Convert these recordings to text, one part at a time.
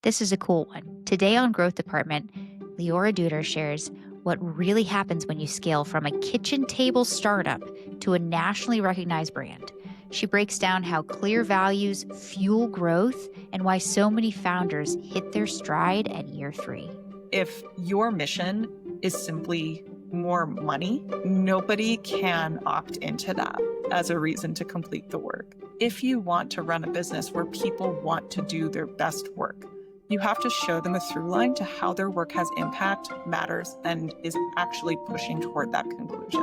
This is a cool one. Today on Growth Department, Liora Dudar shares what really happens when you scale from a kitchen table startup to a nationally recognized brand. She breaks down how clear values fuel growth and why so many founders hit their stride at year 3. If your mission is simply more money, nobody can opt into that as a reason to complete the work. If you want to run a business where people want to do their best work, you have to show them a through line to how their work has impact, matters, and is actually pushing toward that conclusion.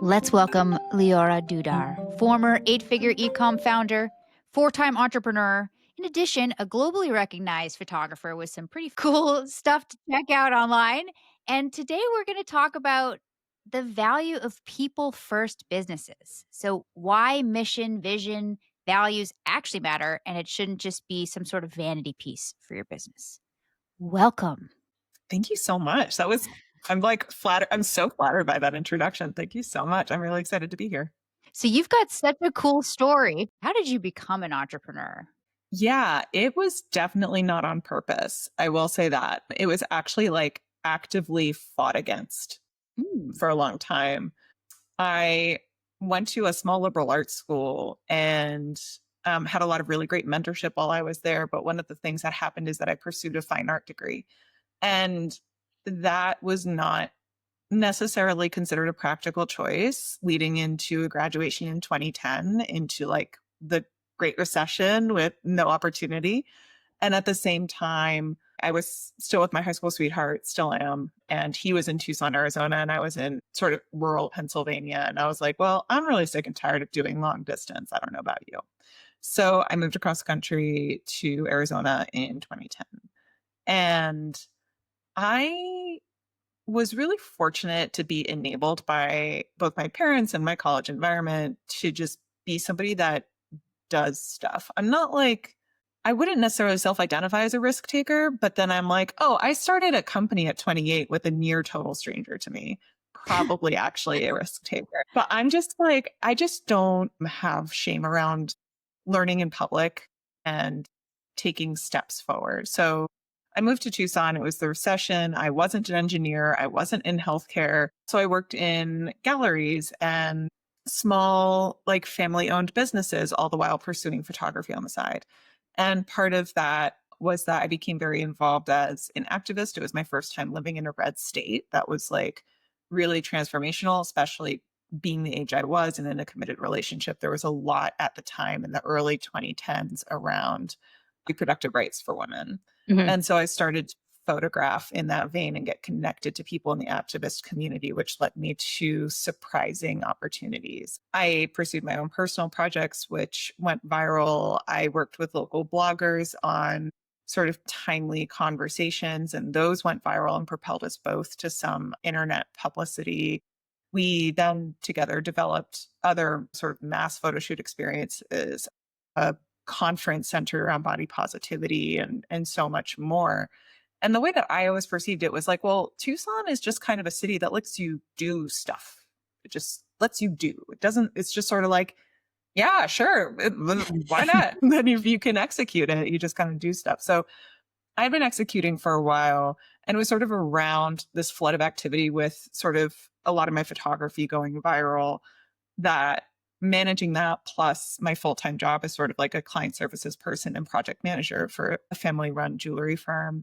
Let's welcome Liora Dudar, former 8-figure e-com founder, 4-time entrepreneur, in addition, a globally recognized photographer with some pretty cool stuff to check out online. And today we're going to talk about the value of people first businesses. So, why mission, vision, values actually matter, and it shouldn't just be some sort of vanity piece for your business. Welcome. Thank you so much. I'm like flattered. I'm so flattered by that introduction. Thank you so much. I'm really excited to be here. So, you've got such a cool story. How did you become an entrepreneur? Yeah, it was definitely not on purpose. I will say that. It was actually like actively fought against for a long time. I went to a small liberal arts school and had a lot of really great mentorship while I was there. But one of the things that happened is that I pursued a fine art degree. And that was not necessarily considered a practical choice leading into a graduation in 2010 into like the Great Recession with no opportunity. And at the same time, I was still with my high school sweetheart, still am. And he was in Tucson, Arizona, and I was in sort of rural Pennsylvania. And I was like, well, I'm really sick and tired of doing long distance. I don't know about you. So I moved across the country to Arizona in 2010. And I was really fortunate to be enabled by both my parents and my college environment to just be somebody that does stuff. I wouldn't necessarily self-identify as a risk taker, but then I'm like, oh, I started a company at 28 with a near total stranger to me, probably actually a risk taker. But I'm just like, I just don't have shame around learning in public and taking steps forward. So I moved to Tucson. It was the recession. I wasn't an engineer. I wasn't in healthcare. So I worked in galleries and small, like family owned businesses, all the while pursuing photography on the side. And part of that was that I became very involved as an activist. It was my first time living in a red state. That was like really transformational, especially being the age I was and in a committed relationship. There was a lot at the time in the early 2010s around reproductive rights for women. And so I started to photograph in that vein and get connected to people in the activist community, which led me to surprising opportunities. I pursued my own personal projects, which went viral. I worked with local bloggers on sort of timely conversations, and those went viral and propelled us both to some internet publicity. We then together developed other sort of mass photo shoot experiences, a conference centered around body positivity and so much more. And the way that I always perceived it was like, well, Tucson is just kind of a city that lets you do stuff. It just lets you do. It's just sort of like, yeah, sure. Why not? Then if you can execute it, you just kind of do stuff. So I've been executing for a while, and it was sort of around this flood of activity with sort of a lot of my photography going viral, that managing that plus my full-time job as sort of like a client services person and project manager for a family-run jewelry firm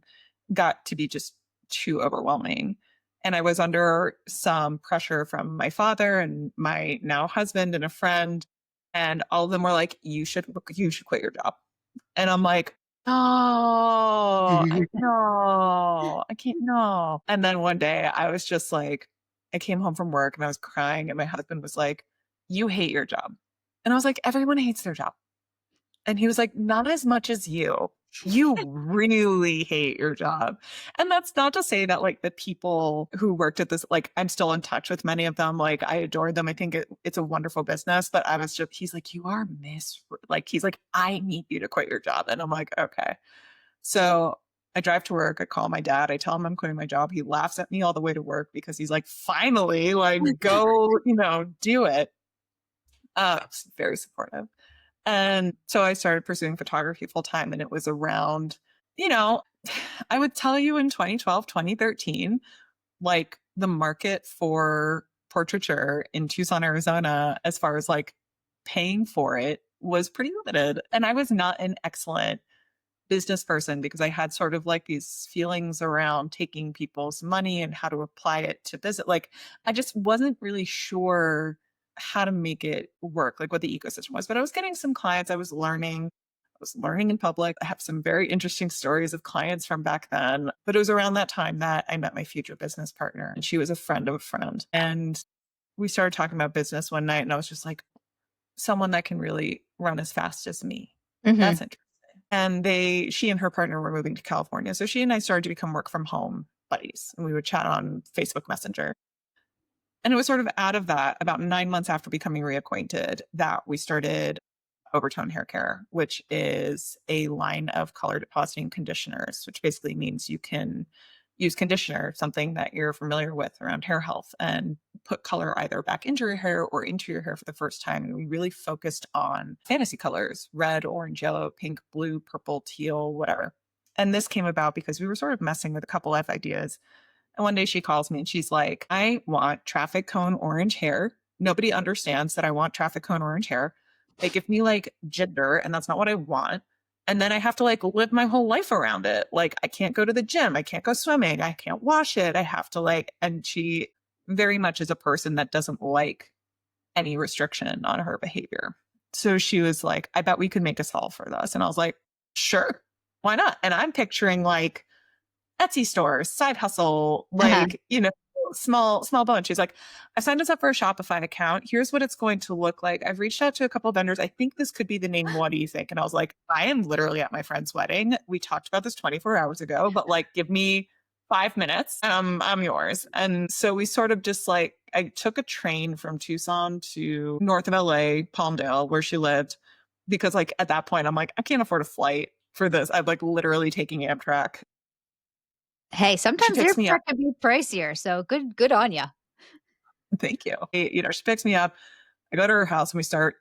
got to be just too overwhelming. And I was under some pressure from my father and my now husband and a friend. And all of them were like, you should quit your job. And I'm like, no, I can't, no. And then one day I was just like, I came home from work and I was crying, and my husband was like, you hate your job. And I was like, everyone hates their job. And he was like, not as much as you. You really hate your job. And that's not to say that like the people who worked at this, like I'm still in touch with many of them. Like I adore them. I think it's a wonderful business, but he's like, you are he's like, I need you to quit your job. And I'm like, okay. So I drive to work. I call my dad. I tell him I'm quitting my job. He laughs at me all the way to work because he's like, finally, like, go, do it. It's very supportive. And so I started pursuing photography full time. And it was around, you know, I would tell you in 2012, 2013, like the market for portraiture in Tucson, Arizona, as far as like paying for it was pretty limited. And I was not an excellent business person because I had sort of like these feelings around taking people's money and how to apply it to business. Like I just wasn't really sure how to make it work, like what the ecosystem was. But I was getting some clients. I was learning in public. I have some very interesting stories of clients from back then. But it was around that time that I met my future business partner, and she was a friend of a friend. And we started talking about business one night, and I was just like, someone that can really run as fast as me. That's interesting. And she and her partner were moving to California. So she and I started to become work from home buddies, and we would chat on Facebook Messenger. And it was sort of out of that, about 9 months after becoming reacquainted, that we started Overtone Hair Care, which is a line of color depositing conditioners, which basically means you can use conditioner, something that you're familiar with around hair health, and put color either back into your hair or into your hair for the first time. And we really focused on fantasy colors: red, orange, yellow, pink, blue, purple, teal, whatever. And this came about because we were sort of messing with a couple of ideas. And one day she calls me and she's like, I want traffic cone orange hair. Nobody understands that I want traffic cone orange hair. They give me like gender, and that's not what I want. And then I have to like live my whole life around it. Like I can't go to the gym. I can't go swimming. I can't wash it. I have to and she very much is a person that doesn't like any restriction on her behavior. So she was like, I bet we could make a solve for this. And I was like, sure, why not? And I'm picturing like Etsy stores, side hustle, small bunch. She's like, I signed us up for a Shopify account. Here's what it's going to look like. I've reached out to a couple of vendors. I think this could be the name. What do you think? And I was like, I am literally at my friend's wedding. We talked about this 24 hours ago, but like, give me 5 minutes. I'm yours. And so we sort of just like, I took a train from Tucson to north of LA, Palmdale, where she lived, because like at that point, I'm like, I can't afford a flight for this. I'm like literally taking Amtrak. Hey, She sometimes picks me up. airfare can be pricier, so good on you. Thank you. She picks me up. I go to her house and we start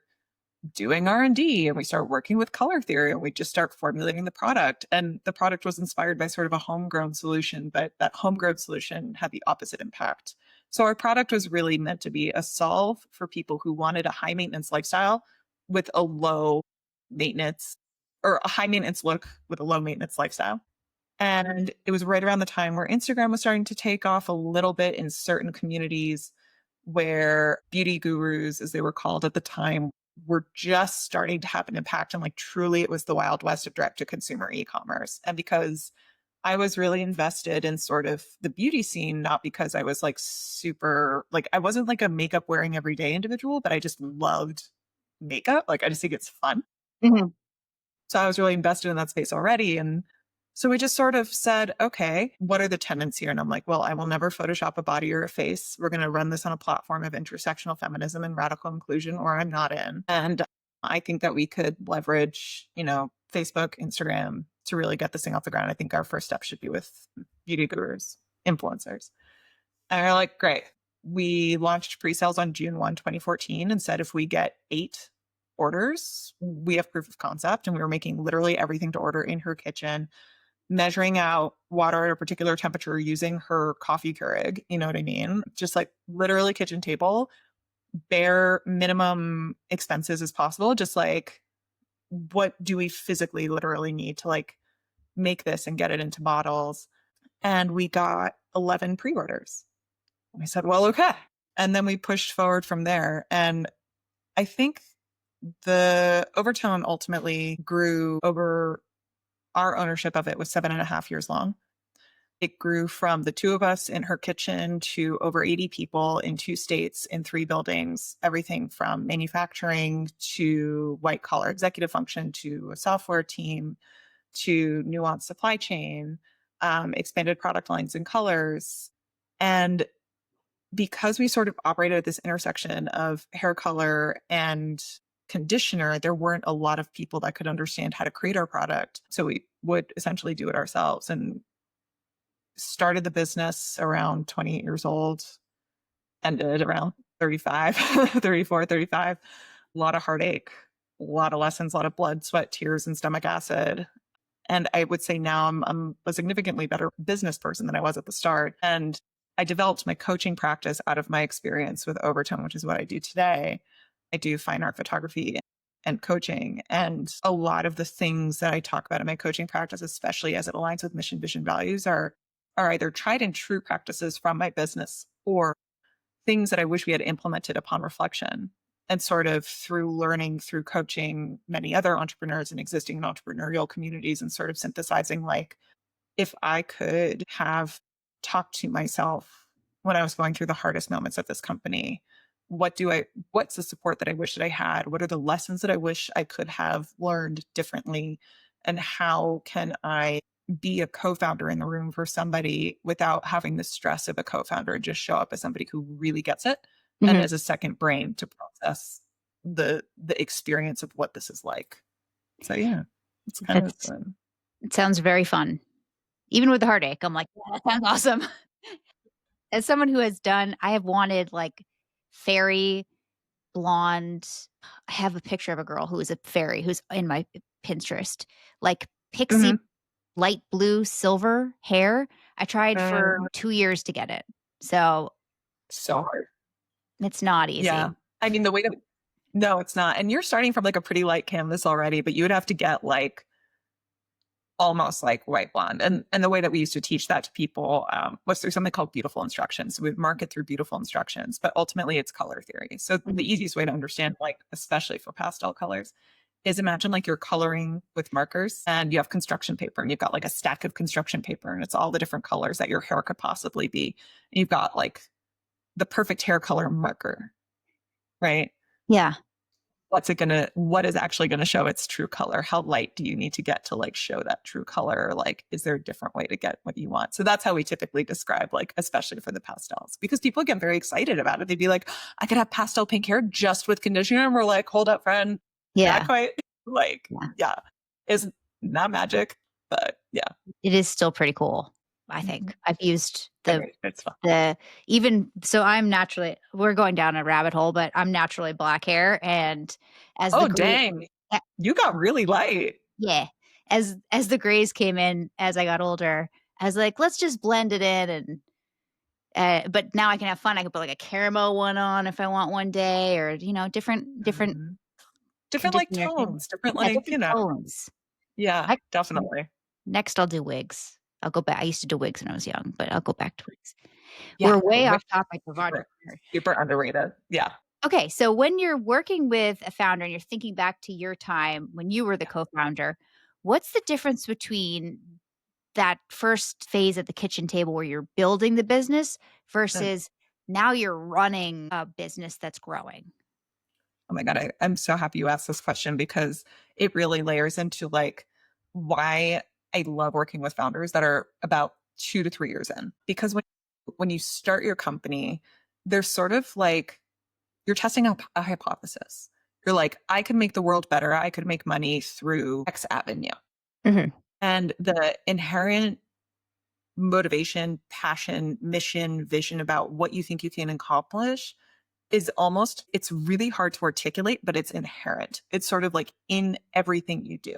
doing R&D, and we start working with color theory, and we just start formulating the product. And the product was inspired by sort of a homegrown solution, but that homegrown solution had the opposite impact. So our product was really meant to be a solve for people who wanted a high maintenance lifestyle with a low maintenance, or a high maintenance look with a low maintenance lifestyle. And it was right around the time where Instagram was starting to take off a little bit in certain communities, where beauty gurus, as they were called at the time, were just starting to have an impact. And like truly, it was the Wild West of direct to consumer e-commerce. And because I was really invested in sort of the beauty scene, not because I was like super, like I wasn't like a makeup wearing everyday individual, but I just loved makeup. Like I just think it's fun. Mhm. So I was really invested in that space already. And so we just sort of said, okay, what are the tenets here? And I'm like, well, I will never Photoshop a body or a face. We're going to run this on a platform of intersectional feminism and radical inclusion, or I'm not in. And I think that we could leverage, Facebook, Instagram to really get this thing off the ground. I think our first step should be with beauty gurus, influencers. And we're like, great. We launched pre-sales on June 2014, and said if we get 8 orders, we have proof of concept. And we were making literally everything to order in her kitchen, measuring out water at a particular temperature using her coffee Keurig. You know what I mean? Just like literally kitchen table, bare minimum expenses as possible. Just like, what do we physically literally need to like make this and get it into bottles? And we got 11 pre-orders. We said, well, okay. And then we pushed forward from there. And I think the Overtone ultimately grew over, our ownership of it was 7.5 years long. It grew from the 2 of us in her kitchen to over 80 people in 2 states in 3 buildings, everything from manufacturing to white collar executive function to a software team to nuanced supply chain, expanded product lines and colors. And because we sort of operated at this intersection of hair color and conditioner, there weren't a lot of people that could understand how to create our product. So we would essentially do it ourselves and started the business around 28 years old, ended around 35, 34, 35. A lot of heartache, a lot of lessons, a lot of blood, sweat, tears, and stomach acid. And I would say now I'm a significantly better business person than I was at the start. And I developed my coaching practice out of my experience with Overtone, which is what I do today. I do fine art photography and coaching. And a lot of the things that I talk about in my coaching practice, especially as it aligns with mission, vision, values, are either tried and true practices from my business or things that I wish we had implemented upon reflection. And sort of through learning, through coaching many other entrepreneurs and existing entrepreneurial communities, and sort of synthesizing, like, if I could have talked to myself when I was going through the hardest moments at this company, what's the support that I wish that I had? What are the lessons that I wish I could have learned differently? And how can I be a co-founder in the room for somebody without having the stress of a co-founder and just show up as somebody who really gets it and Mhm. as a second brain to process the experience of what this is like. So yeah, it's kind of That's it sounds very fun. Even with the heartache, I'm like, "Yeah, that sounds awesome." As someone who has done I have wanted, like, fairy blonde I have a picture of a girl who is a fairy who's in my Pinterest, like, pixie Mhm. light blue silver hair. I tried for Um, 2 years to get it. So, so hard. it's not Yeah. easy. I mean, the way that no, it's not. And you're starting from like a pretty light canvas already, but you would have to get like almost like white blonde. And the way that we used to teach that to people was through something called beautiful instructions. So we'd mark it through beautiful instructions, but ultimately it's color theory. So Mhm. the easiest way to understand, like especially for pastel colors, is imagine like you're coloring with markers and you have construction paper and you've got like a stack of construction paper and it's all the different colors that your hair could possibly be. And you've got like the perfect hair color marker, right? Yeah. What is actually gonna show its true color? How light do you need to get to like show that true color? Like, is there a different way to get what you want? So that's how we typically describe, like, especially for the pastels, because people get very excited about it. They'd be like, I could have pastel pink hair just with conditioner. And we're like, hold up, friend. Not Yeah. quite. Like, Yeah. yeah, it's not magic, but yeah. It is still pretty cool, I Mhm. think. I've used It's fun. the even so I'm naturally we're going down a rabbit hole, but I'm naturally black hair, and as the Oh, gray dang. eh, You got really light. yeah, as the grays came in as I got older, I was like, "Let's just blend it in," and, but now I can have fun. I can put, like, a caramel one on if I want one day or, different Mhm. Different like conditioner things. tones, different Yeah, like, different tones. yeah, I definitely. Next, I'll do wigs. I'll go back I used to do wigs when I was young, but I'll go back to wigs. Yeah, We're way wi off topic of super, entrepreneur. super underrated. Yeah. Okay, so when you're working with a founder and you're thinking back to your time when you were the Yeah. co-founder, what's the difference between that first phase at the kitchen table where you're building the business Mm. versus now you're running a business that's growing? Oh my god, I'm so happy you asked this question because it really layers into, like, why I love working with founders that are about 2 to 3 years in. Because when you start your company, there's sort of like you're testing out a hypothesis. You're like, "I can make the world better. I could make money through X avenue." Mhm. And the inherent motivation, passion, mission, vision about what you think you can accomplish is almost it's really hard to articulate, but it's inherent. It's sort of like in everything you do.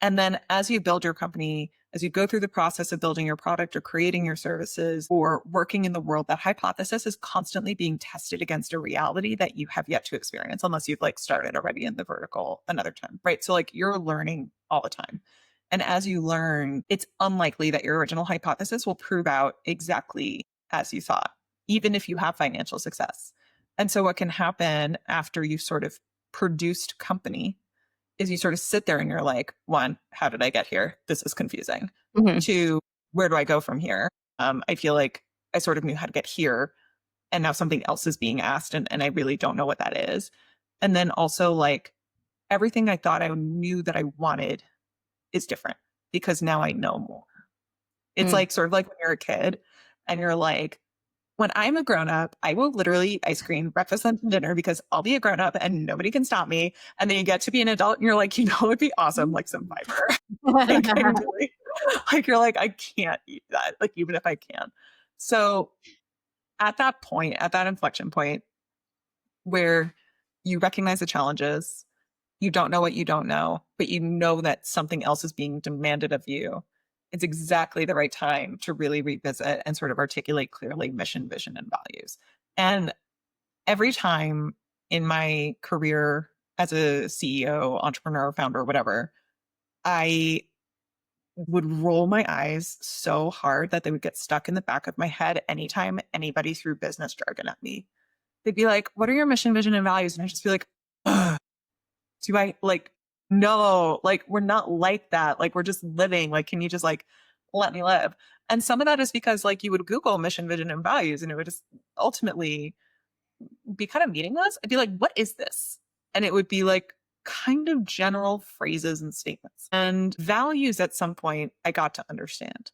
And then as you build your company, as you go through the process of building your product or creating your services or working in the world, that hypothesis is constantly being tested against a reality that you have yet to experience unless you've like started already in the vertical another time, right? So like you're learning all the time. And as you learn, it's unlikely that your original hypothesis will prove out exactly as you thought, even if you have financial success. And so what can happen after you've sort of produced company is you sort of sit there and you're like, one, how did I get here? This is confusing. Mhm. Two, where do I go from here? I feel like I sort of knew how to get here and now something else is being asked and I really don't know what that is. And then also like everything I thought I knew that I wanted is different because now I know more. It's Mm. like sort of like when you're a kid and you're like, When I'm a grown up, I will literally eat ice cream, breakfast, lunch, and dinner because I'll be a grown up and nobody can stop me. And then you get to be an adult and you're like, it'd be awesome, like some fiber. Like I really, like you're like, I can't eat that, like even if I can. So at that point, at that inflection point where you recognize the challenges, you don't know what you don't know, but you know that something else is being demanded of you. It's exactly the right time to really revisit and sort of articulate clearly mission, vision, and values. And every time in my career as a CEO, entrepreneur, founder, whatever, I would roll my eyes so hard that they would get stuck in the back of my head anytime anybody threw business jargon at me. They'd be like, "What are your mission, vision, and values?" And I'd just be like, "Ugh, do I like, no, like, we're not like that. Like, we're just living. Like, can you just like let me live?" And some of that is because like you would Google mission, vision, and values, and it would just ultimately be kind of meaningless. I'd be like, "What is this?" And it would be like kind of general phrases and statements. And values at some point I got to understand.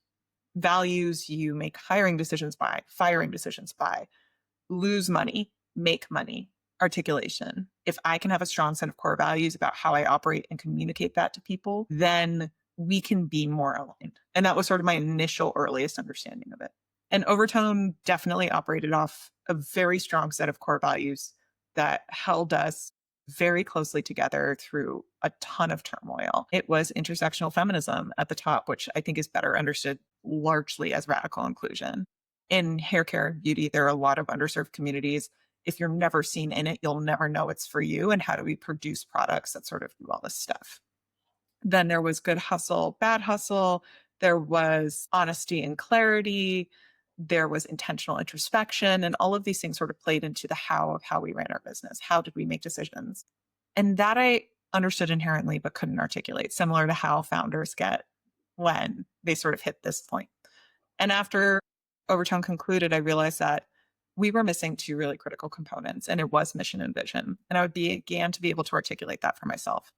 Values you make hiring decisions by, firing decisions by, lose money, make money, articulation. If I can have a strong set of core values about how I operate and communicate that to people, then we can be more aligned. And that was sort of my initial earliest understanding of it. And Overtone definitely operated off a very strong set of core values that held us very closely together through a ton of turmoil. It was intersectional feminism at the top, which I think is better understood largely as radical inclusion. In hair care and beauty, there are a lot of underserved communities. If you're never seen in it, you'll never know it's for you. And how do we produce products that sort of do all this stuff? Then there was good hustle, bad hustle. There was honesty and clarity. There was intentional introspection. And all of these things sort of played into the how of how we ran our business. How did we make decisions? And that I understood inherently, but couldn't articulate, similar to how founders get when they sort of hit this point. And after Overtone concluded, I realized that we were missing two really critical components, and it was mission and vision. And I began to be able to articulate that for myself.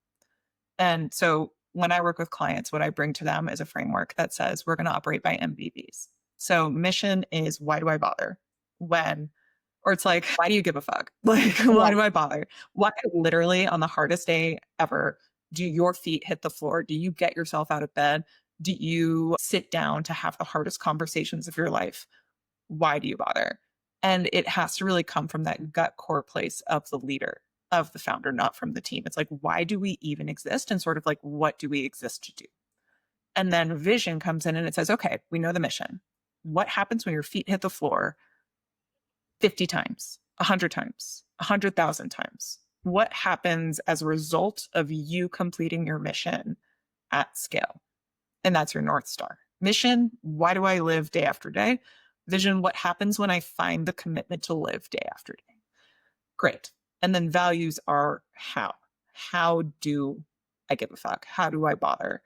And so when I work with clients, what I bring to them is a framework that says we're going to operate by MVVs. So mission is, why do I bother? When, or it's like, why do you give a fuck? Like, why do I bother? Why literally on the hardest day ever do your feet hit the floor? Do you get yourself out of bed? Do you sit down to have the hardest conversations of your life? Why do you bother? And it has to really come from that gut core place of the leader, of the founder, not from the team. It's like, why do we even exist? And sort of like, what do we exist to do? And then vision comes in and it says, okay, we know the mission. What happens when your feet hit the floor 50 times, 100 times, 100,000 times? What happens as a result of you completing your mission at scale? And that's your North Star. Mission, why do I live day after day? Vision, what happens when I find the commitment to live day after day? Great. And then values are how. How do I give a fuck? How do I bother?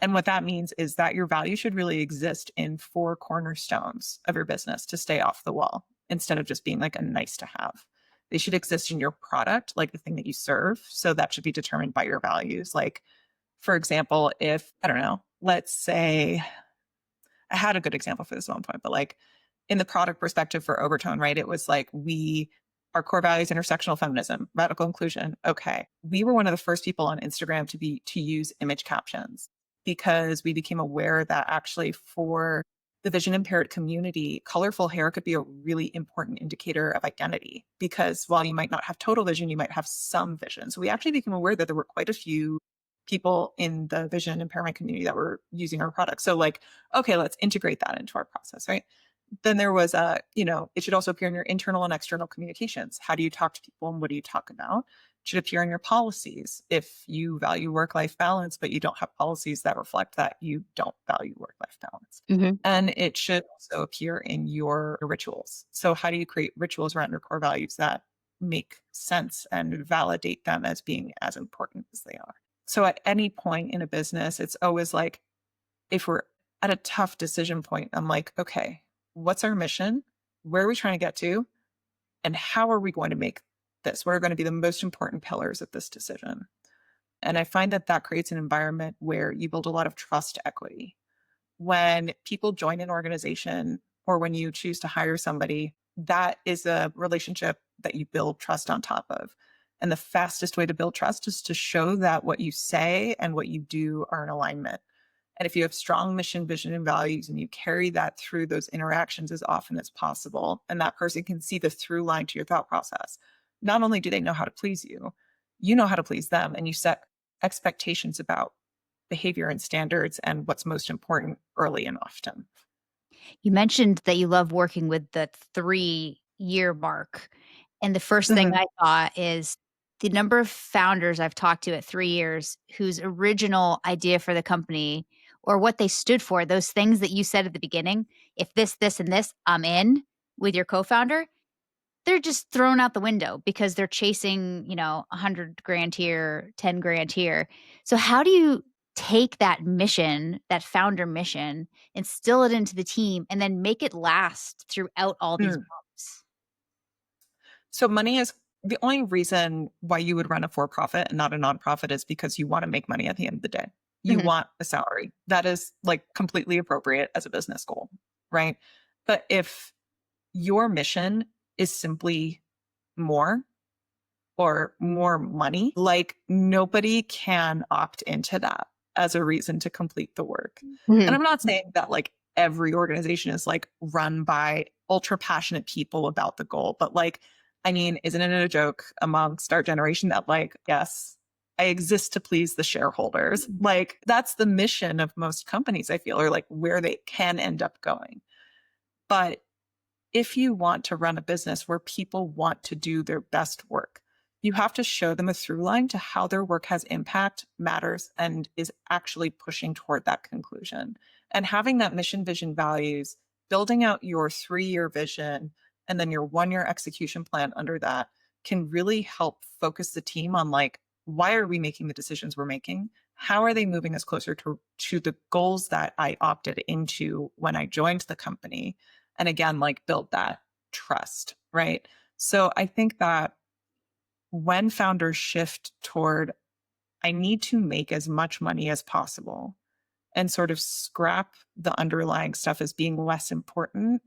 And what that means is that your value should really exist in four cornerstones of your business to stay off the wall instead of just being like a nice to have. They should exist in your product, like the thing that you serve. So that should be determined by your values. Like, for example, if, I don't know, let's say, I had a good example for this one point, but like in the product perspective for Overtone, right? It was like our core values, intersectional feminism, radical inclusion. Okay. We were one of the first people on Instagram to use image captions because we became aware that actually for the vision impaired community, colorful hair could be a really important indicator of identity because while you might not have total vision, you might have some vision. So we actually became aware that there were quite a few people in the vision impairment community that were using our products. So like, okay, let's integrate that into our process, right? Then there was it should also appear in your internal and external communications. How do you talk to people and what do you talk about? It should appear in your policies. If you value work-life balance, but you don't have policies that reflect that you don't value work-life balance. Mhm. And it should also appear in your rituals. So how do you create rituals around your core values that make sense and validate them as being as important as they are? So at any point in a business, it's always like, if we're at a tough decision point, I'm like, okay, what's our mission? Where are we trying to get to? And how are we going to make this? What are going to be the most important pillars of this decision? And I find that that creates an environment where you build a lot of trust equity. When people join an organization or when you choose to hire somebody, that is a relationship that you build trust on top of. And the fastest way to build trust is to show that what you say and what you do are in alignment. And if you have strong mission, vision, and values, and you carry that through those interactions as often as possible, and that person can see the through line to your thought process, not only do they know how to please you, you know how to please them, and you set expectations about behavior and standards and what's most important early and often. You mentioned that you love working with the 3-year mark, and the first thing Mhm. I thought is the number of founders I've talked to at 3 years whose original idea for the company or what they stood for, those things that you said at the beginning, "If this, and this, I'm in," with your co-founder, they're just thrown out the window because they're chasing, 100 grand here, 10 grand here. So how do you take that mission, that founder mission, instill it into the team, and then make it last throughout all these Mm. bumps? So money is the only reason why you would run a for-profit and not a nonprofit is because you want to make money at the end of the day. You Mhm, want a salary. That is like completely appropriate as a business goal, right? But if your mission is simply more or more money, like nobody can opt into that as a reason to complete the work. And mhm. I'm not saying that like every organization is like run by ultra passionate people about the goal, but like, I mean, isn't it a joke amongst our generation that like, yes, I exist to please the shareholders? Like, that's the mission of most companies, I feel, or like where they can end up going. But if you want to run a business where people want to do their best work, you have to show them a through line to how their work has impact, matters, and is actually pushing toward that conclusion. And having that mission, vision, values, building out your 3-year vision, and then your 1-year execution plan under that can really help focus the team on like, why are we making the decisions we're making? How are they moving us closer to the goals that I opted into when I joined the company? And again, like build that trust, right? So I think that when founders shift toward, I need to make as much money as possible and sort of scrap the underlying stuff as being less important,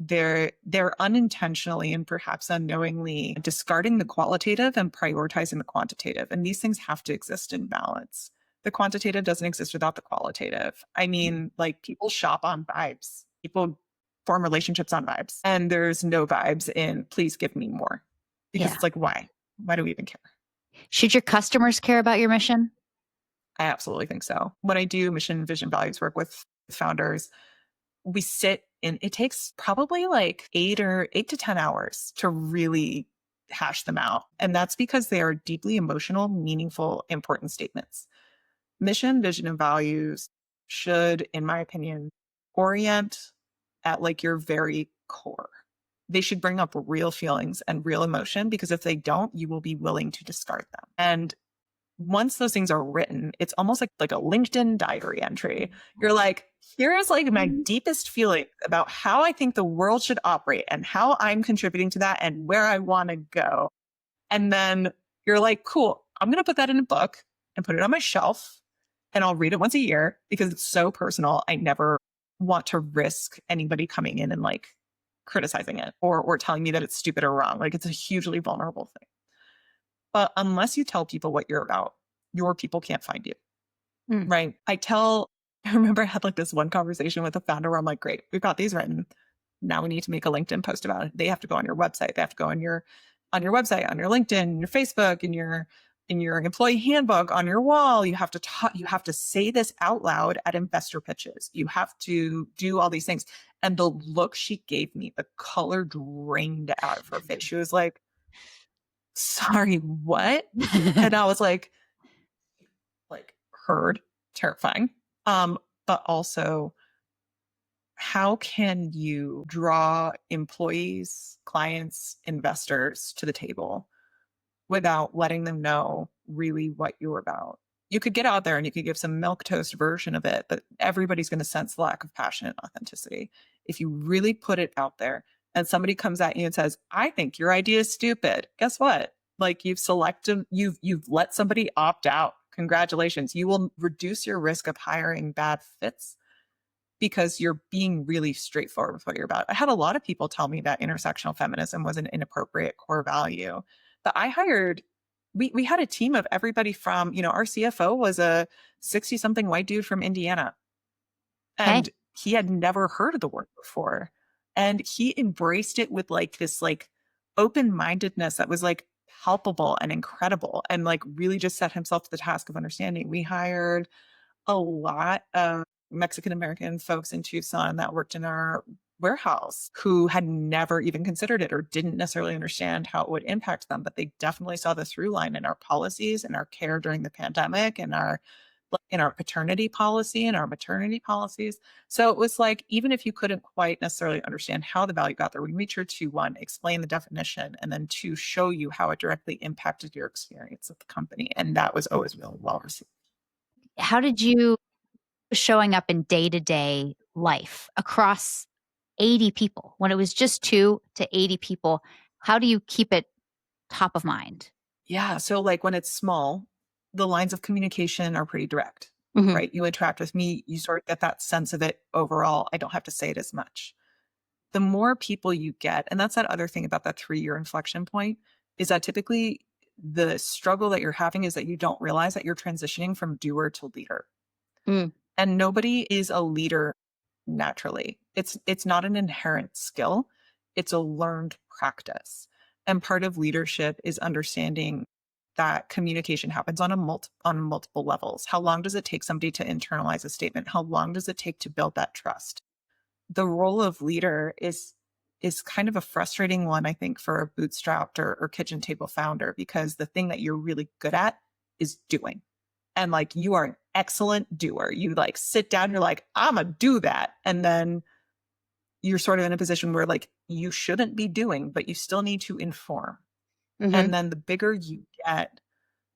they're unintentionally and perhaps unknowingly discarding the qualitative and prioritizing the quantitative. And these things have to exist in balance. The quantitative doesn't exist without the qualitative. I mean, like people shop on vibes. People form relationships on vibes. And there's no vibes in please give me more. Because Yeah. it's like, why? Why do we even care? Should your customers care about your mission? I absolutely think so. When I do mission, vision, values work with founders, we sit in it takes probably like 8 to 10 hours to really hash them out. And that's because they are deeply emotional, meaningful, important statements. Mission, vision, and values should, in my opinion, orient at like your very core. They should bring up real feelings and real emotion because if they don't, you will be willing to discard them. And once those things are written, it's almost like a LinkedIn diary entry. You're like, here's like my deepest feeling about how I think the world should operate and how I'm contributing to that and where I want to go. And then you're like, cool, I'm going to put that in a book and put it on my shelf and I'll read it once a year because it's so personal. I never want to risk anybody coming in and like criticizing it or telling me that it's stupid or wrong. Like it's a hugely vulnerable thing. But unless you tell people what you're about, your people can't find you. Mm. Right. I remember I had like this one conversation with a founder where I'm like, great, we've got these written. Now we need to make a LinkedIn post about it. They have to go on your website. They have to go on your website, on your LinkedIn, your Facebook, in your employee handbook, on your wall. You have to talk, you have to say this out loud at investor pitches. You have to do all these things. And the look she gave me, the color drained out of her face. She was like, sorry, what? And I was like heard, terrifying. But also, how can you draw employees, clients, investors to the table without letting them know really what you're about? You could get out there and you could give some milk toast version of it, but everybody's going to sense the lack of passion and authenticity. If you really put it out there and somebody comes at you and says, I think your idea is stupid, guess what? Like you've let somebody opt out. Congratulations. You will reduce your risk of hiring bad fits because you're being really straightforward with what you're about. I had a lot of people tell me that intersectional feminism was an inappropriate core value. But I hired, we had a team of everybody from, our CFO was a 60 something white dude from Indiana. Okay. And he had never heard of the word before. And he embraced it with like this like open-mindedness that was like palpable and incredible, and like really just set himself to the task of understanding. We hired a lot of Mexican American folks in Tucson that worked in our warehouse who had never even considered it or didn't necessarily understand how it would impact them, but they definitely saw the through line in our policies and our care during the pandemic and our paternity policy and our maternity policies. So it was like, even if you couldn't quite necessarily understand how the value got there, we made sure to, one, explain the definition, and then two, show you how it directly impacted your experience at the company. And that was always really well received. How did you showing up in day-to-day life across 80 people when it was just 2 to 80 people? How do you keep it top of mind? Yeah. So, like, when it's small, the lines of communication are pretty direct, Mhm. right? You interact with me, you sort of get that sense of it overall. I don't have to say it as much. The more people you get, and that's that other thing about that 3-year inflection point, is that typically the struggle that you're having is that you don't realize that you're transitioning from doer to leader. Mm. And nobody is a leader naturally. It's not an inherent skill. It's a learned practice. And part of leadership is understanding that communication happens on on multiple levels. How long does it take somebody to internalize a statement? How long does it take to build that trust? The role of leader is kind of a frustrating one, I think, for a bootstrapped or kitchen table founder, because the thing that you're really good at is doing. And like, you are an excellent doer. You like sit down, you're like, I'm gonna do that. And then you're sort of in a position where like you shouldn't be doing, but you still need to inform. Mhm. And then the bigger you get,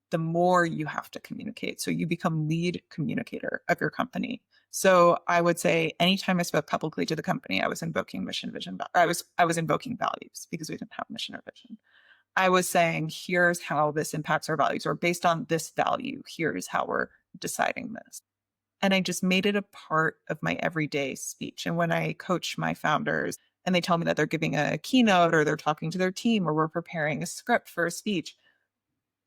the more you have to communicate. So you become lead communicator of your company. So I would say anytime I spoke publicly to the company, I was invoking mission, vision, I was invoking values because we didn't have mission or vision. I was saying, here's how this impacts our values, or based on this value, here's how we're deciding this. And I just made it a part of my everyday speech. And when I coach my founders and they tell me that they're giving a keynote or they're talking to their team or we're preparing a script for a speech,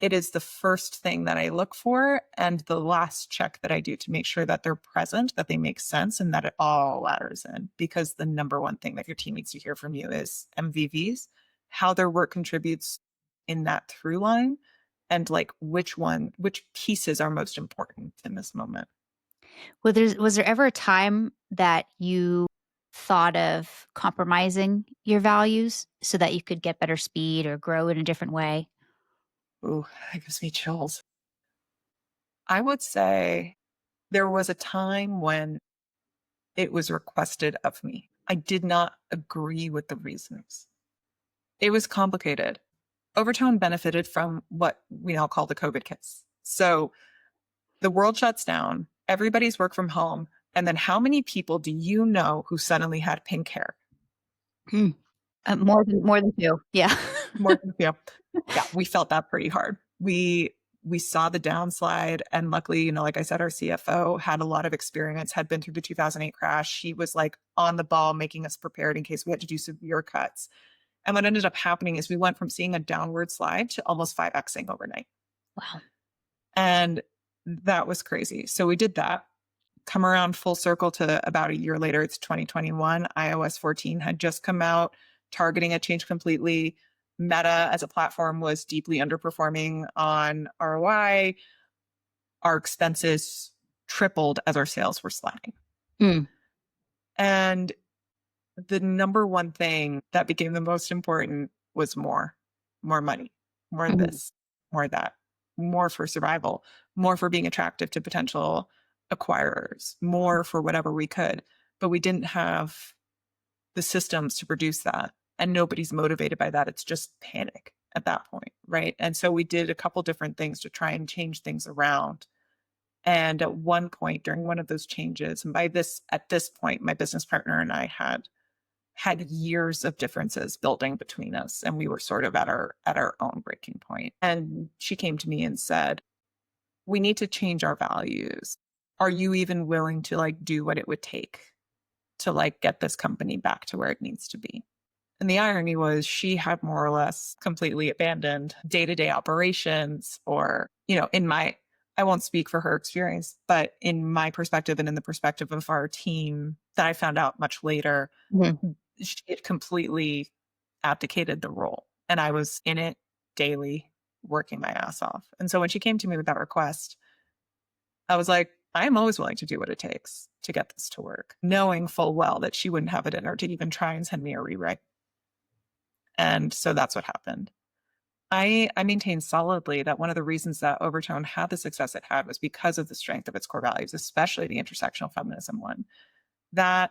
it is the first thing that I look for and the last check that I do to make sure that they're present, that they make sense, and that it all ladders in. Because the number one thing that your team needs to hear from you is MVVs, how their work contributes in that through line, and like which pieces are most important in this moment. Was there ever a time that you thought of compromising your values so that you could get better speed or grow in a different way? Ooh, that gives me chills. I would say there was a time when it was requested of me. I did not agree with the reasons. It was complicated. Overtone benefited from what we now call the COVID kiss. So the world shuts down, everybody's work from home. And then how many people do you know who suddenly had pink hair? Hmm. More than 2. Yeah. More than a few. Yeah, we felt that pretty hard. We saw the downslide, and luckily, like I said, our CFO had a lot of experience, had been through the 2008 crash. She was like on the ball, making us prepared in case we had to do severe cuts. And what ended up happening is we went from seeing a downward slide to almost 5xing overnight. Wow. And that was crazy. So we did that. Come around full circle to about a year later, it's 2021. iOS 14 had just come out, targeting had changed completely. Meta as a platform was deeply underperforming on ROI. Our expenses tripled as our sales were sliding. Mm. And the number one thing that became the most important was more money, more Mhm. this, more that, more for survival, more for being attractive to potential acquirers, more for whatever we could. But we didn't have the systems to produce that. And nobody's motivated by that. It's just panic at that point. Right. And so we did a couple different things to try and change things around. And at one point during one of those changes, and at this point, my business partner and I had years of differences building between us, and we were sort of at our own breaking point. And she came to me and said, we need to change our values. Are you even willing to like do what it would take? to like get this company back to where it needs to be. And the irony was she had more or less completely abandoned day-to-day operations or, I won't speak for her experience, but in my perspective and in the perspective of our team that I found out much later, she had completely abdicated the role. And I was in it daily, working my ass off. And so when she came to me with that request, I was like, I'm always willing to do what it takes to get this to work, knowing full well that she wouldn't have it in her to even try and send me a rewrite. And so that's what happened. I maintain solidly that one of the reasons that Overtone had the success it had was because of the strength of its core values, especially the intersectional feminism one. That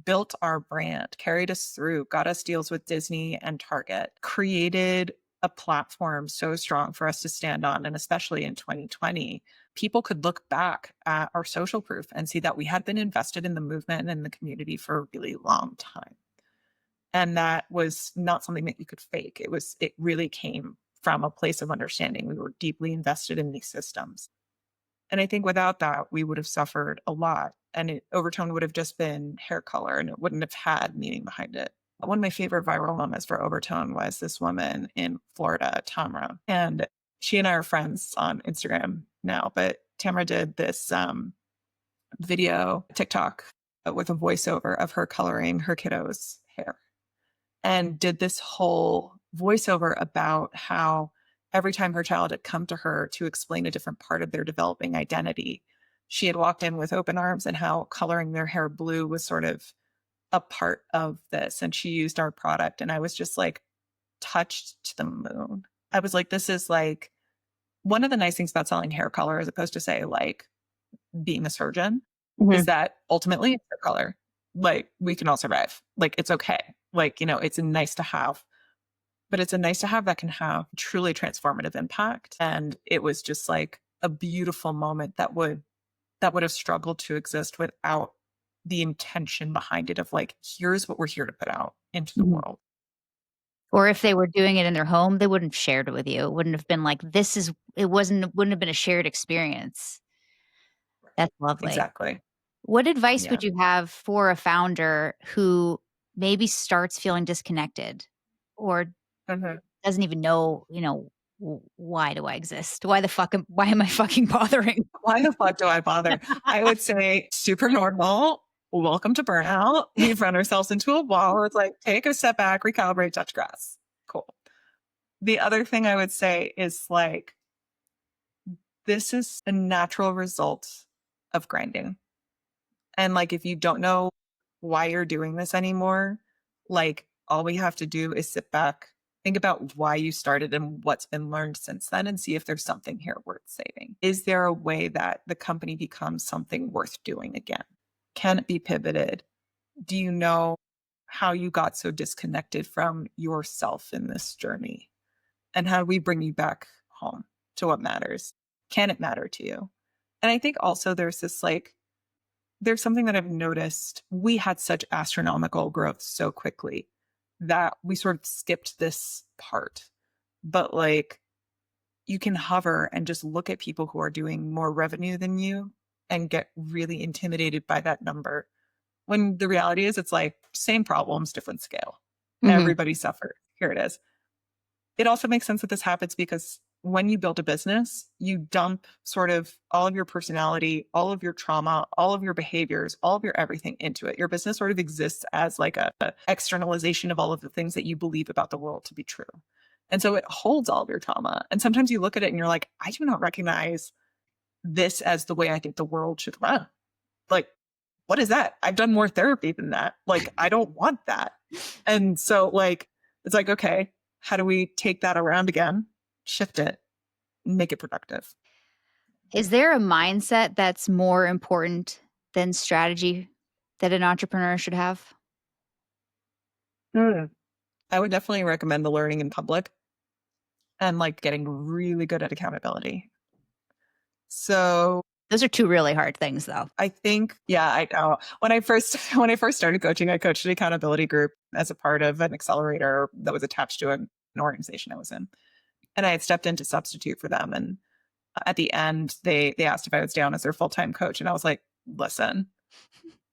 built our brand, carried us through, got us deals with Disney and Target, created a platform so strong for us to stand on. And especially in 2020, people could look back at our social proof and see that we had been invested in the movement and in the community for a really long time. And that was not something that you could fake. It really came from a place of understanding. We were deeply invested in these systems. And I think without that, we would have suffered a lot. And Overtone would have just been hair color and it wouldn't have had meaning behind it. One of my favorite viral moments for Overtone was this woman in Florida, Tamra. And she and I are friends on Instagram now, but Tamra did this video, TikTok, with a voiceover of her coloring her kiddos' hair. And did this whole voiceover about how every time her child had come to her to explain a different part of their developing identity, she had walked in with open arms and how coloring their hair blue was sort of a part of this. And she used our product. And I was just like touched to the moon. I was like, this is like one of the nice things about selling hair color, as opposed to say like being a surgeon, is that ultimately it's hair color. Like we can all survive. Like it's okay. Like, it's a nice to have, but it's a nice to have that can have truly transformative impact. And it was just like a beautiful moment that would have struggled to exist without the intention behind it of like, here's what we're here to put out into the world. Or if they were doing it in their home, they wouldn't have shared it with you. It wouldn't have been like, wouldn't have been a shared experience. That's lovely. Exactly. What advice would you have for a founder who maybe starts feeling disconnected or doesn't even know, why do I exist? Why am I fucking bothering? Why the fuck do I bother? I would say super normal. Welcome to burnout. We've run ourselves into a wall. It's like, take a step back, recalibrate, touch grass. Cool. The other thing I would say is like, this is a natural result of grinding. And like, if you don't know why you're doing this anymore, like all we have to do is sit back, think about why you started and what's been learned since then and see if there's something here worth saving. Is there a way that the company becomes something worth doing again? Can it be pivoted? Do you know how you got so disconnected from yourself in this journey? And how do we bring you back home to what matters? Can it matter to you? And I think also there's something that I've noticed. We had such astronomical growth so quickly that we sort of skipped this part. But like, you can hover and just look at people who are doing more revenue than you and get really intimidated by that number. When the reality is, it's like same problems, different scale. Everybody suffered. Here it is. It also makes sense that this happens because when you build a business, you dump sort of all of your personality, all of your trauma, all of your behaviors, all of your everything into it. Your business sort of exists as like a externalization of all of the things that you believe about the world to be true. And so it holds all of your trauma. And sometimes you look at it and you're like, I do not recognize this as the way I think the world should run. Like, what is that? I've done more therapy than that. Like, I don't want that. And so like, it's like, okay, how do we take that around again? Shift it, make it productive. Is there a mindset that's more important than strategy that an entrepreneur should have? I would definitely recommend the learning in public and like getting really good at accountability. So those are two really hard things though. I think, I know. When I first started coaching, I coached an accountability group as a part of an accelerator that was attached to an organization I was in. And I had stepped in to substitute for them. And at the end, they asked if I would stay on as their full-time coach. And I was like, listen,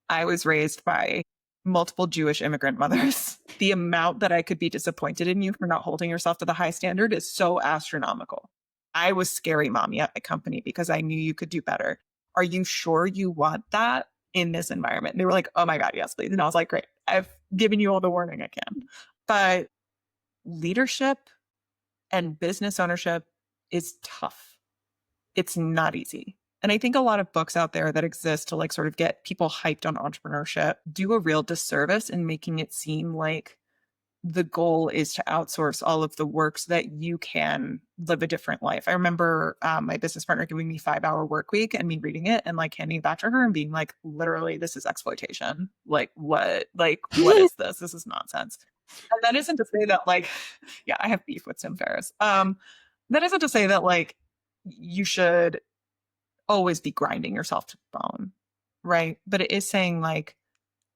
I was raised by multiple Jewish immigrant mothers. The amount that I could be disappointed in you for not holding yourself to the high standard is so astronomical. I was scary mommy at my company because I knew you could do better. Are you sure you want that in this environment? And they were like, oh my God, yes, please. And I was like, great, I've given you all the warning I can. But leadership and business ownership is tough. It's not easy. And I think a lot of books out there that exist to like sort of get people hyped on entrepreneurship do a real disservice in making it seem like the goal is to outsource all of the work so that you can live a different life. I remember my business partner giving me 5-hour work week and me reading it and like handing it back to her and being like, literally, this is exploitation. Like what is this? This is nonsense. And that isn't to say that like, yeah, I have beef with Tim Ferriss. That isn't to say that like you should always be grinding yourself to the bone, right? But it is saying like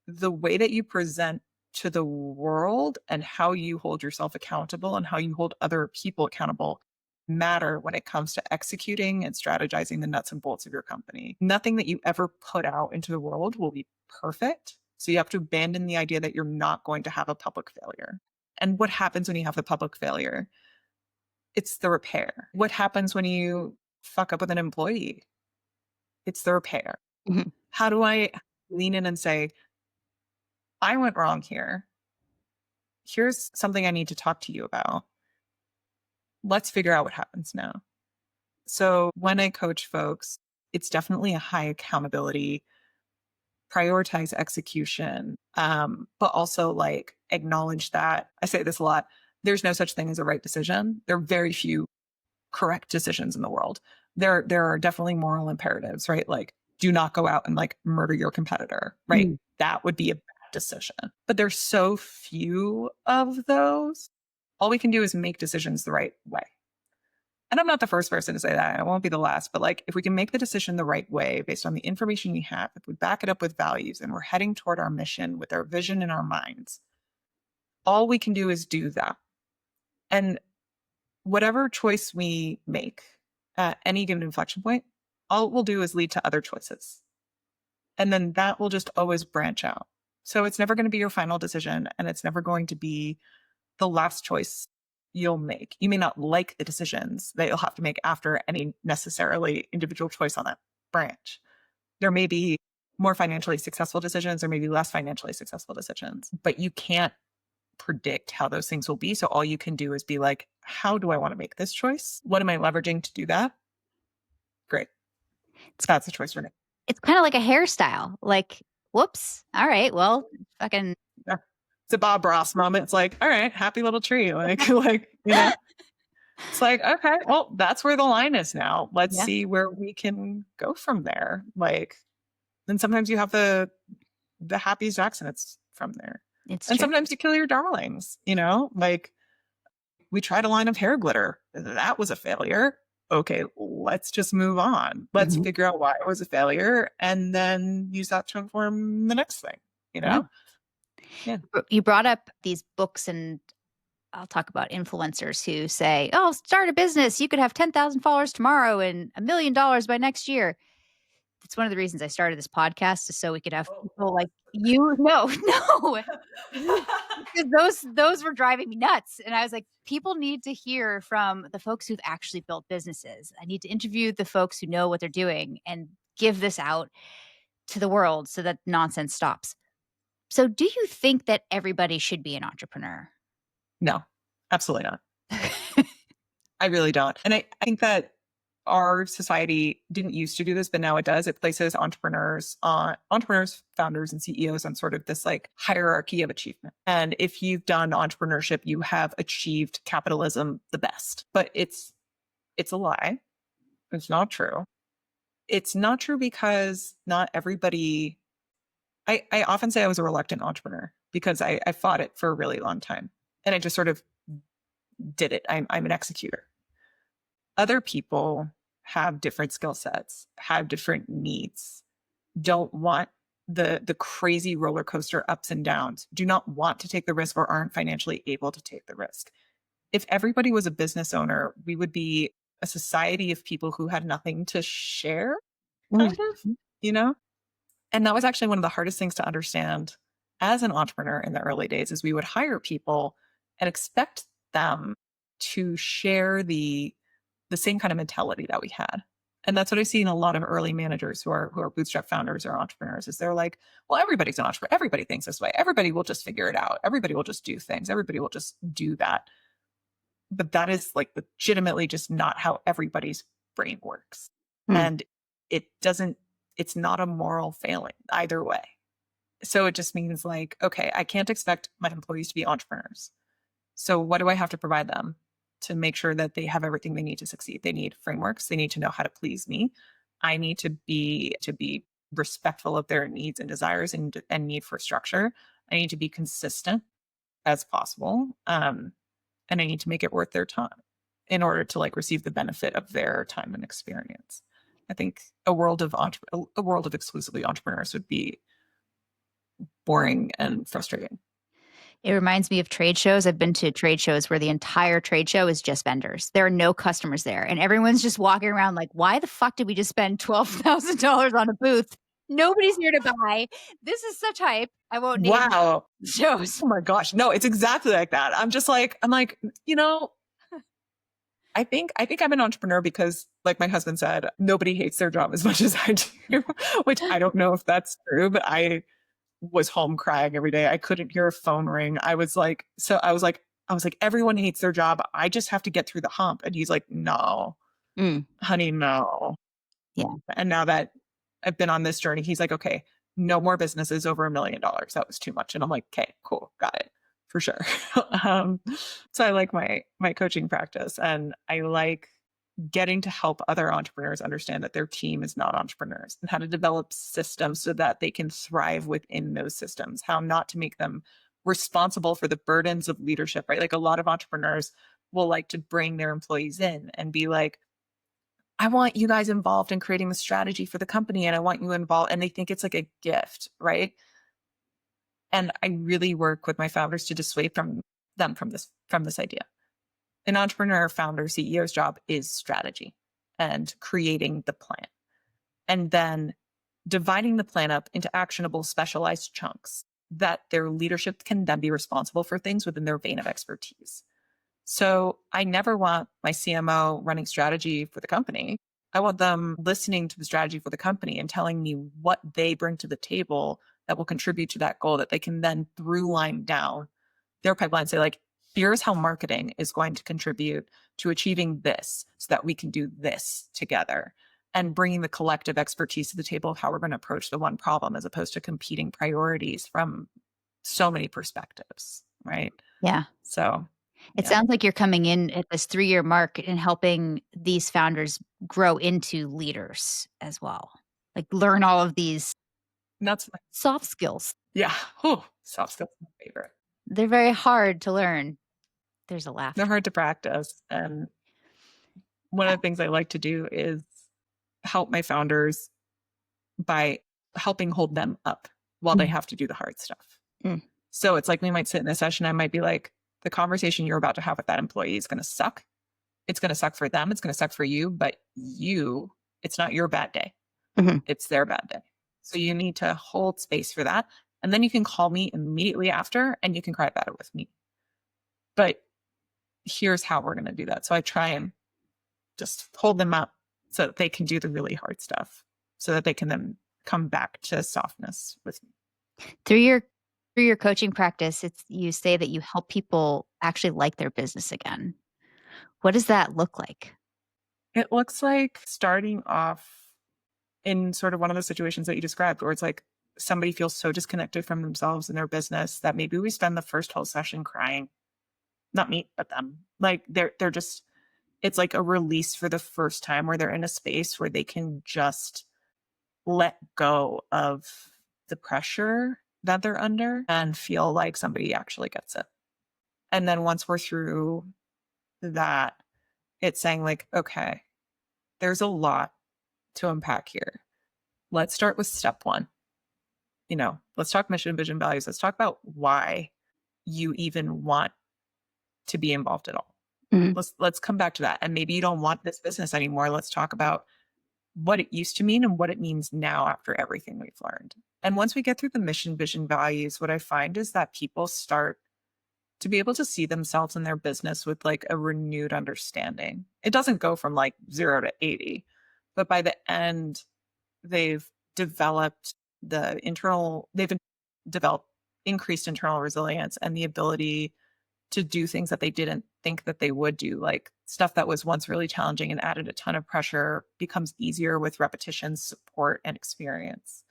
the way that you present to the world and how you hold yourself accountable and how you hold other people accountable matter when it comes to executing and strategizing the nuts and bolts of your company. Nothing that you ever put out into the world will be perfect. So you have to abandon the idea that you're not going to have a public failure. And what happens when you have the public failure? It's the repair. What happens when you fuck up with an employee? It's the repair. Mhm. How do I lean in and say, I went wrong here. Here's something I need to talk to you about. Let's figure out what happens now. So when I coach folks, it's definitely a high accountability, prioritize execution, but also like acknowledge that I say this a lot. There's no such thing as a right decision. There are very few correct decisions in the world. There are definitely moral imperatives, right? Like do not go out and like murder your competitor, right? Mm. That would be a bad decision. But there's so few of those. All we can do is make decisions the right way. And I'm not the first person to say that. I won't be the last. But like if we can make the decision the right way based on the information we have, if we back it up with values and we're heading toward our mission with our vision in our minds, all we can do is do that. And whatever choice we make at any given inflection point, all it will do is lead to other choices. And then that will just always branch out. So it's never going to be your final decision and it's never going to be the last choice you'll make. You may not like the decisions that you'll have to make after any necessarily individual choice on that branch. There may be more financially successful decisions, or maybe less financially successful decisions, but you can't predict how those things will be. So all you can do is be like, how do I want to make this choice? What am I leveraging to do that? Great. That's the choice for me. It's kind of like a hairstyle. Like, whoops. All right. Well, fucking. Yeah. It's a Bob Ross moment. It's like, all right, happy little tree. Like, it's like, okay, well, that's where the line is now. Let's see where we can go from there. Like, then sometimes you have the happiest accidents from there. And sometimes you kill your darlings, like we tried a line of hair glitter. That was a failure. Okay, let's just move on. Let's figure out why it was a failure and then use that to inform the next thing, Yeah. You brought up these books, and I'll talk about influencers who say, oh, start a business. You could have 10,000 followers tomorrow and $1 million by next year. It's one of the reasons I started this podcast, is so we could have people like you. No, because those were driving me nuts. And I was like, people need to hear from the folks who've actually built businesses. I need to interview the folks who know what they're doing and give this out to the world so that nonsense stops. So do you think that everybody should be an entrepreneur? No, absolutely not. I really don't. And I think that our society didn't used to do this, but now it does. It places entrepreneurs, founders, and CEOs on sort of this like hierarchy of achievement. And if you've done entrepreneurship, you have achieved capitalism the best. But it's a lie. It's not true. It's not true because not everybody. I often say I was a reluctant entrepreneur because I fought it for a really long time, and I just sort of did it. I'm an executor. Other people have different skill sets, have different needs, don't want the crazy roller coaster ups and downs, do not want to take the risk or aren't financially able to take the risk. If everybody was a business owner, we would be a society of people who had nothing to share, kind of, And that was actually one of the hardest things to understand as an entrepreneur in the early days is we would hire people and expect them to share the same kind of mentality that we had. And that's what I see in a lot of early managers who are bootstrap founders or entrepreneurs is they're like, well, everybody's an entrepreneur. Everybody thinks this way. Everybody will just figure it out. Everybody will just do things. Everybody will just do that. But that is like legitimately just not how everybody's brain works. Mm. And it doesn't, it's not a moral failing either way. So it just means like, okay, I can't expect my employees to be entrepreneurs. So what do I have to provide them to make sure that they have everything they need to succeed? They need frameworks. They need to know how to please me. I need to be respectful of their needs and desires and need for structure. I need to be consistent as possible. And I need to make it worth their time in order to like receive the benefit of their time and experience. I think a world of exclusively entrepreneurs would be boring and frustrating. It reminds me of trade shows. I've been to trade shows where the entire trade show is just vendors. There are no customers there, and everyone's just walking around like, "Why the fuck did we just spend $12,000 on a booth? Nobody's here to buy. This is such hype." I won't name Wow. shows. Oh my gosh. No, it's exactly like that. I'm like, you know, I think I'm an entrepreneur because like my husband said, nobody hates their job as much as I do, which I don't know if that's true, but I was home crying every day. I couldn't hear a phone ring. I was like, everyone hates their job. I just have to get through the hump. And he's like, no, Mm, honey, no. yeah. And now that I've been on this journey, he's like, okay, no more businesses over $1 million. That was too much. And I'm like, okay, cool, got it for sure. um, so I like my coaching practice, and I like getting to help other entrepreneurs understand that their team is not entrepreneurs and how to develop systems so that they can thrive within those systems, how not to make them responsible for the burdens of leadership, right? Like a lot of entrepreneurs will like to bring their employees in and be like, I want you guys involved in creating the strategy for the company and I want you involved. And they think it's like a gift, right? And I really work with my founders to dissuade them from this idea. An entrepreneur, founder, CEO's job is strategy and creating the plan. And then dividing the plan up into actionable, specialized chunks that their leadership can then be responsible for things within their vein of expertise. So I never want my CMO running strategy for the company. I want them listening to the strategy for the company and telling me what they bring to the table that will contribute to that goal that they can then through line down their pipeline and say, like, here's how marketing is going to contribute to achieving this so that we can do this together, and bringing the collective expertise to the table of how we're going to approach the one problem as opposed to competing priorities from so many perspectives. Right. Yeah. So, It yeah. sounds like you're coming in at this 3-year mark and helping these founders grow into leaders as well. Like learn all of these And that's, soft skills. yeah. Whew, soft skills are my favorite. They're very hard to learn. There's a laugh. They're hard to practice. And one of the things I like to do is help my founders by helping hold them up while they Mm. have to do the hard stuff. Mm. So it's like we might sit in a session. I might be like, the conversation you're about to have with that employee is going to suck. It's going to suck for them. It's going to suck for you, but it's not your bad day. Mhm. It's their bad day. So you need to hold space for that. And then you can call me immediately after and you can cry about it with me. But here's how we're going to do that. So I try and just hold them up so that they can do the really hard stuff so that they can then come back to softness with me. Through your coaching practice, you say that you help people actually like their business again. What does that look like? It looks like starting off in sort of one of the situations that you described, where it's like somebody feels so disconnected from themselves and their business that maybe we spend the first whole session crying. Not me, but them. Like they're just, it's like a release for the first time where they're in a space where they can just let go of the pressure that they're under and feel like somebody actually gets it. And then once we're through that, it's saying like, okay, there's a lot to unpack here. Let's start with step one. Let's talk mission, vision, values. Let's talk about why you even want to be involved at all. Mhm. Let's come back to that. And maybe you don't want this business anymore. Let's talk about what it used to mean and what it means now after everything we've learned. And once we get through the mission, vision, values, what I find is that people start to be able to see themselves in their business with like a renewed understanding. It doesn't go from like 0 to 80, but by the end, they've developed they've developed increased internal resilience and the ability to do things that they didn't think that they would do, like stuff that was once really challenging and added a ton of pressure becomes easier with repetition, support, and experience.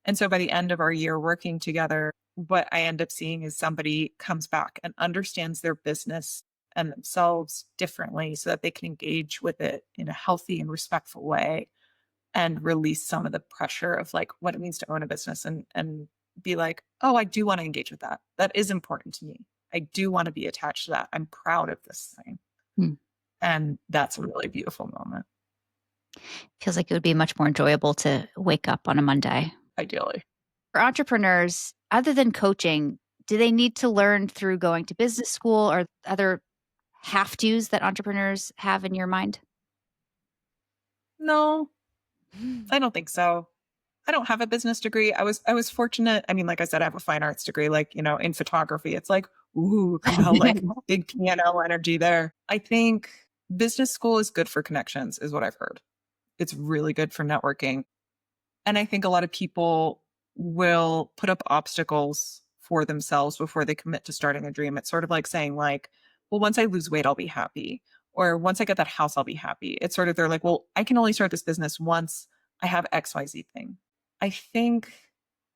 And so by the end of our year working together, what I end up seeing is somebody comes back and understands their business and themselves differently so that they can engage with it in a healthy and respectful way and release some of the pressure of like what it means to own a business and be like, oh, I do want to engage with that. That is important to me. I do want to be attached to that. I'm proud of this thing. Hmm. And that's a really beautiful moment. Feels like it would be much more enjoyable to wake up on a Monday. Ideally. For entrepreneurs, other than coaching, do they need to learn through going to business school or other have-tos that entrepreneurs have in your mind? No, I don't think so. I don't have a business degree. I was fortunate. I mean, like I said, I have a fine arts degree, like, in photography. It's like, ooh, like big piano energy there. I think business school is good for connections, is what I've heard. It's really good for networking. And I think a lot of people will put up obstacles for themselves before they commit to starting a dream. It's sort of like saying like, well, once I lose weight, I'll be happy. Or once I get that house, I'll be happy. It's sort of, they're like, well, I can only start this business once I have XYZ thing. I think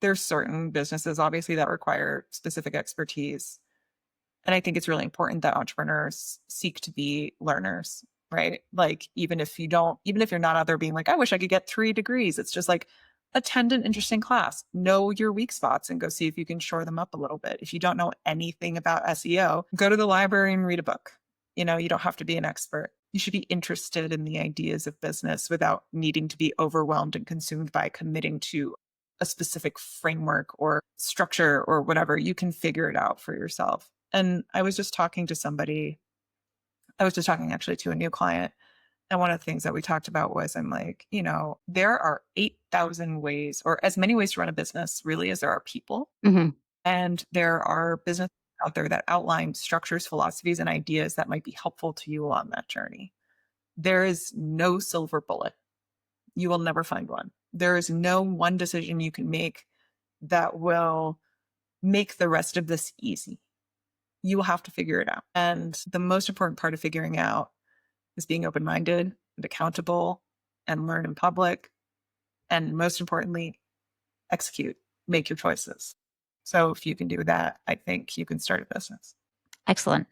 there's certain businesses, obviously, that require specific expertise. And I think it's really important that entrepreneurs seek to be learners, right? Like, even if you're not out there being like, I wish I could get 3 degrees, it's just like, attend an interesting class, know your weak spots and go see if you can shore them up a little bit. If you don't know anything about SEO, go to the library and read a book. You don't have to be an expert. You should be interested in the ideas of business without needing to be overwhelmed and consumed by committing to a specific framework or structure or whatever. You can figure it out for yourself. And I was just talking actually to a new client. And one of the things that we talked about was I'm like, there are 8,000 ways or as many ways to run a business really as there are people. Mm-hmm. And there are businesses out there that outline structures, philosophies, and ideas that might be helpful to you along that journey. There is no silver bullet. You will never find one. There is no one decision you can make that will make the rest of this easy. You will have to figure it out. And the most important part of figuring out is being open-minded and accountable and learn in public. And most importantly, execute, make your choices. So if you can do that, I think you can start a business. Excellent.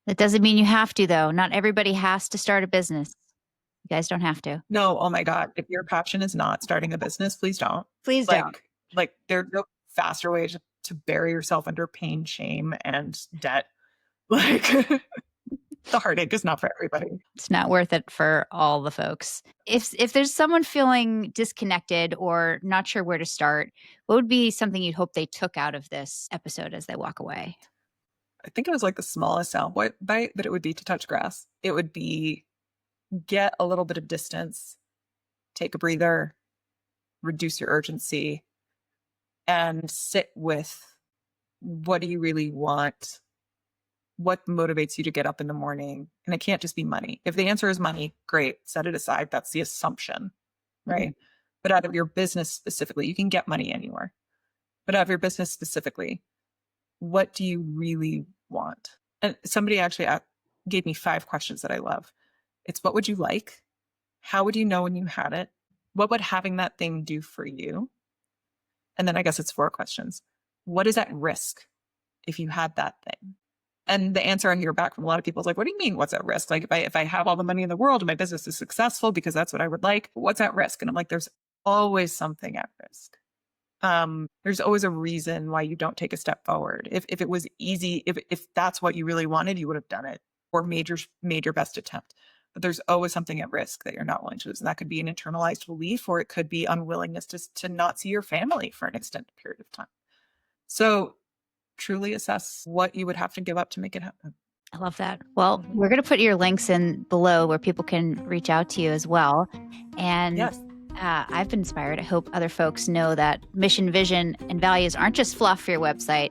That doesn't mean you have to, though. Not everybody has to start a business. You guys don't have to. No, oh my God. If your passion is not starting a business, please don't. Please don't. Like there's no faster way to bury yourself under pain, shame, and debt. Like the heartache is not for everybody. It's not worth it for all the folks. If there's someone feeling disconnected or not sure where to start, what would be something you'd hope they took out of this episode as they walk away? I think it was like the smallest sound bite, but it would be to touch grass. It would be get a little bit of distance, take a breather, reduce your urgency, and sit with what do you really want? What motivates you to get up in the morning? And it can't just be money. If the answer is money, great, set it aside. That's the assumption, right? Mm-hmm. But out of your business specifically, you can get money anywhere. But out of your business specifically, what do you really want? And somebody actually gave me 5 questions that I love. It's what would you like? How would you know when you had it? What would having that thing do for you? And then I guess it's 4 questions. What is at risk if you had that thing? And the answer I hear back from a lot of people is like, what do you mean what's at risk? Like if I have all the money in the world and my business is successful because that's what I would like, what's at risk? And I'm like, there's always something at risk. There's always a reason why you don't take a step forward. If it was easy, if that's what you really wanted, you would have done it or made your best attempt. But there's always something at risk that you're not willing to lose. And that could be an internalized belief, or it could be unwillingness to not see your family for an extended period of time. So truly assess what you would have to give up to make it happen. I love that. Well, we're going to put your links in below where people can reach out to you as well. And yes. I've been inspired. I hope other folks know that mission, vision, and values aren't just fluff for your website.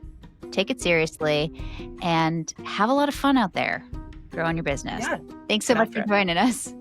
Take it seriously and have a lot of fun out there growing your business. Yeah. Thanks so Get much after for it. joining us.